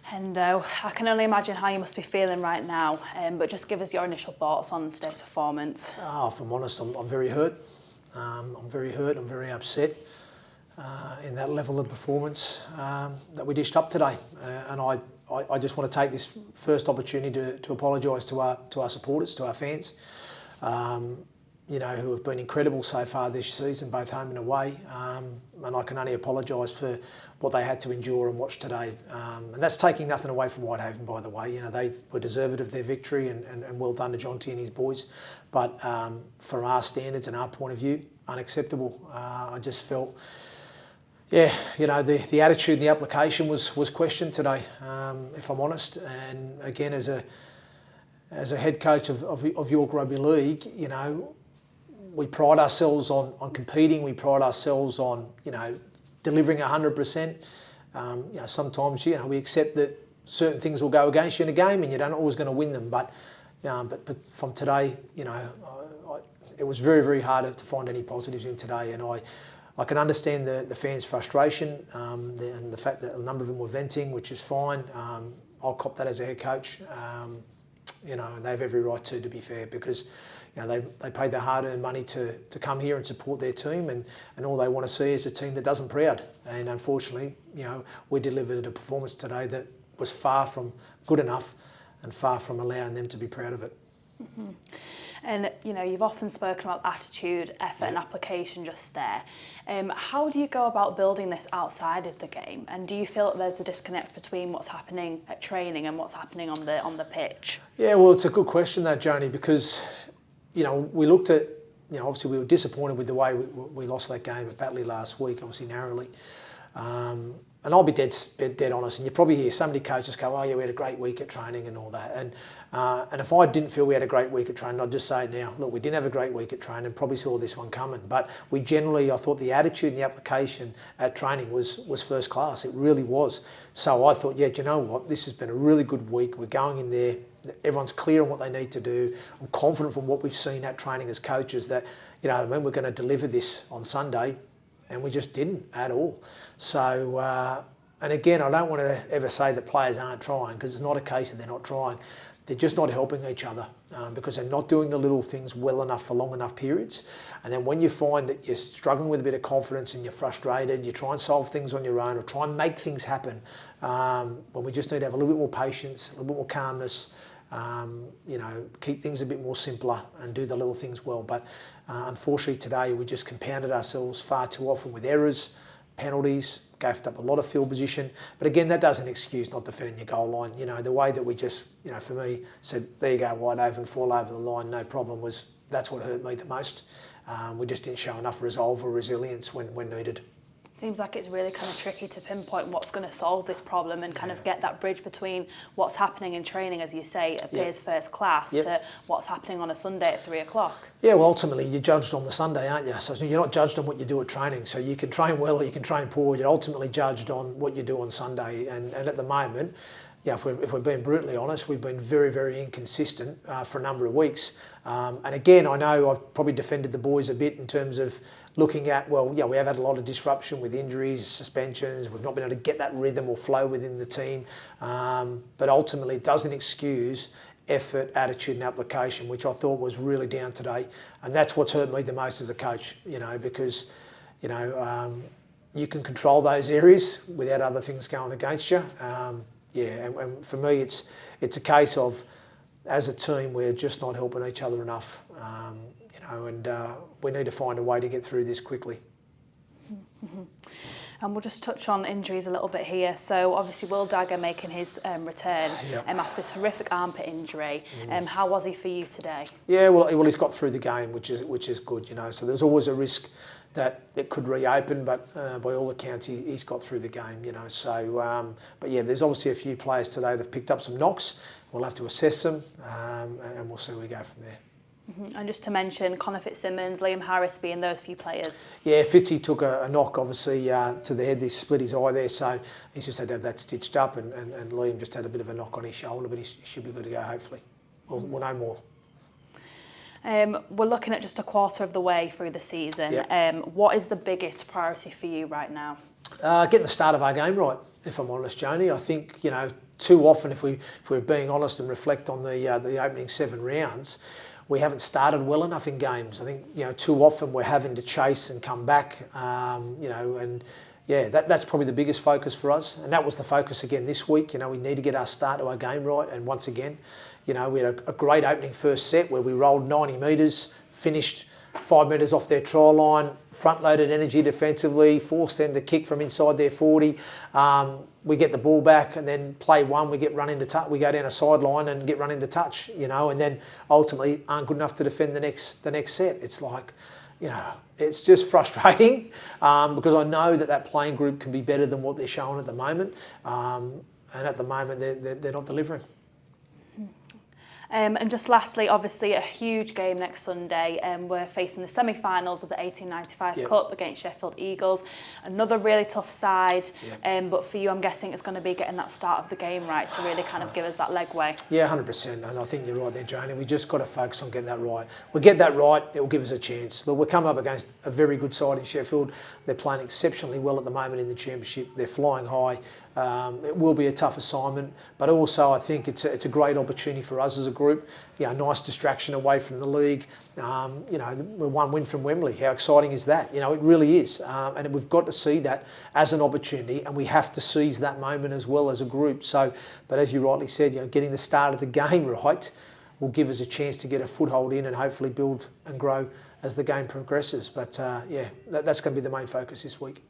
Hendo, I can only imagine how you must be feeling right now, but just give us your initial thoughts on today's performance. If I'm honest, I'm very hurt. I'm very upset in that level of performance that we dished up today. And I just want to take this first opportunity to apologise to our supporters, to our fans, who have been incredible so far this season, both home and away. And I can only apologise for what they had to endure and watch today. And that's taking nothing away from Whitehaven, by the way. They were deserving of their victory, and well done to Jonty and his boys. But from our standards and our point of view, unacceptable. I just felt, the attitude and the application was questioned today, if I'm honest. And again, as a head coach of York Rugby League, we pride ourselves on competing. We pride ourselves on, delivering 100%. Sometimes, we accept that certain things will go against you in a game and you don't always going to win them. But from today, it was very, very hard to find any positives in today. And I can understand the fans' frustration and the fact that a number of them were venting, which is fine. I'll cop that as a head coach. And they have every right to be fair, because they paid their hard-earned money to come here and support their team, and all they want to see is a team that does them proud. And unfortunately, we delivered a performance today that was far from good enough and far from allowing them to be proud of it. Mm-hmm. And you've often spoken about attitude, effort and application just there. How do you go about building this outside of the game? And do you feel that there's a disconnect between what's happening at training and what's happening on the pitch? Yeah, well, it's a good question, that, Joni, because we looked at, obviously we were disappointed with the way we lost that game at Batley last week, obviously narrowly. And I'll be dead honest, and you probably hear so many coaches go, oh yeah, we had a great week at training and all that. And if I didn't feel we had a great week at training, I'd just say it now. Look, we didn't have a great week at training, probably saw this one coming. But I thought the attitude and the application at training was first class. It really was. So I thought, do you know what? This has been a really good week. We're going in there. Everyone's clear on what they need to do. I'm confident from what we've seen at training as coaches that, we're going to deliver this on Sunday. And we just didn't at all. So, and again, I don't want to ever say that players aren't trying, because it's not a case that they're not trying. They're just not helping each other because they're not doing the little things well enough for long enough periods. And then when you find that you're struggling with a bit of confidence and you're frustrated, you try and solve things on your own or try and make things happen, when we just need to have a little bit more patience, a little bit more calmness, keep things a bit more simpler and do the little things well. But unfortunately today we just compounded ourselves far too often with errors, penalties, gaffed up a lot of field position. But again, that doesn't excuse not defending your goal line. The way that we just, for me, said, there you go, Whitehaven, fall over the line, no problem, that's what hurt me the most. We just didn't show enough resolve or resilience when needed. Seems like it's really kind of tricky to pinpoint what's going to solve this problem and kind of get that bridge between what's happening in training, as you say, appears first class, to what's happening on a Sunday at 3 o'clock. Yeah, well, ultimately you're judged on the Sunday, aren't you? So you're not judged on what you do at training. So you can train well or you can train poor. You're ultimately judged on what you do on Sunday. And at the moment, if we're being brutally honest, we've been very, very inconsistent for a number of weeks. And again, I know I've probably defended the boys a bit in terms of looking at, we have had a lot of disruption with injuries, suspensions. We've not been able to get that rhythm or flow within the team. But ultimately, it doesn't excuse effort, attitude and application, which I thought was really down today. And that's what's hurt me the most as a coach, because, you can control those areas without other things going against you. And for me, it's a case of, as a team, we're just not helping each other enough. And we need to find a way to get through this quickly. Mm-hmm. And we'll just touch on injuries a little bit here. So obviously Will Dagger making his return after this horrific armpit injury. How was he for you today? Yeah, well, he's got through the game, which is good, So there's always a risk that it could reopen, but by all accounts, he's got through the game, So, but yeah, there's obviously a few players today that have picked up some knocks. We'll have to assess them, and we'll see where we go from there. Mm-hmm. And just to mention, Connor Fitzsimmons, Liam Harris being those few players. Yeah, Fitzy took a knock, obviously, to the head. He split his eye there, so he's just had to have that stitched up, and Liam just had a bit of a knock on his shoulder, but he should be good to go, hopefully. We'll know more. We're looking at just a quarter of the way through the season. What is the biggest priority for you right now? Getting the start of our game right, if I'm honest, Joni. I think, too often, if we're being honest and reflect on the opening 7 rounds, we haven't started well enough in games. I think, you know, too often we're having to chase and come back, you know, and yeah, that's probably the biggest focus for us. And that was the focus again this week. You know, we need to get our start to our game right. And once again, you know, we had a great opening first set where we rolled 90 metres, finished 5 metres off their try line, front-loaded energy defensively, forced them to kick from inside their 40. We get the ball back and then play one, we get run into touch. We go down a sideline and get run into touch, you know, and then ultimately aren't good enough to defend the next set. It's like, you know, it's just frustrating because I know that playing group can be better than what they're showing at the moment, and at the moment they're not delivering. And just lastly, obviously a huge game next Sunday. We're facing the semi-finals of the 1895 Cup against Sheffield Eagles. Another really tough side, but for you, I'm guessing it's going to be getting that start of the game right to really kind of give us that legway. Yeah, 100%. And I think you're right there, Janie. We just got to focus on getting that right. We get that right, it will give us a chance. Look, we're coming up against a very good side in Sheffield. They're playing exceptionally well at the moment in the Championship. They're flying high. It will be a tough assignment, but also I think it's a great opportunity for us as a group. You know, nice distraction away from the league. You know, we're 1 win from Wembley. How exciting is that? You know, it really is. And we've got to see that as an opportunity, and we have to seize that moment as well as a group. So, but as you rightly said, you know, getting the start of the game right will give us a chance to get a foothold in and hopefully build and grow as the game progresses. But yeah, that's going to be the main focus this week.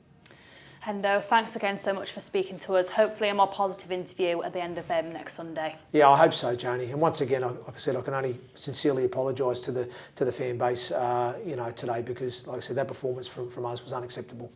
Hendo, thanks again so much for speaking to us. Hopefully a more positive interview at the end of next Sunday. Yeah, I hope so, Janie. And once again, like I said, I can only sincerely apologise to the fan base, you know, today because, like I said, that performance from us was unacceptable.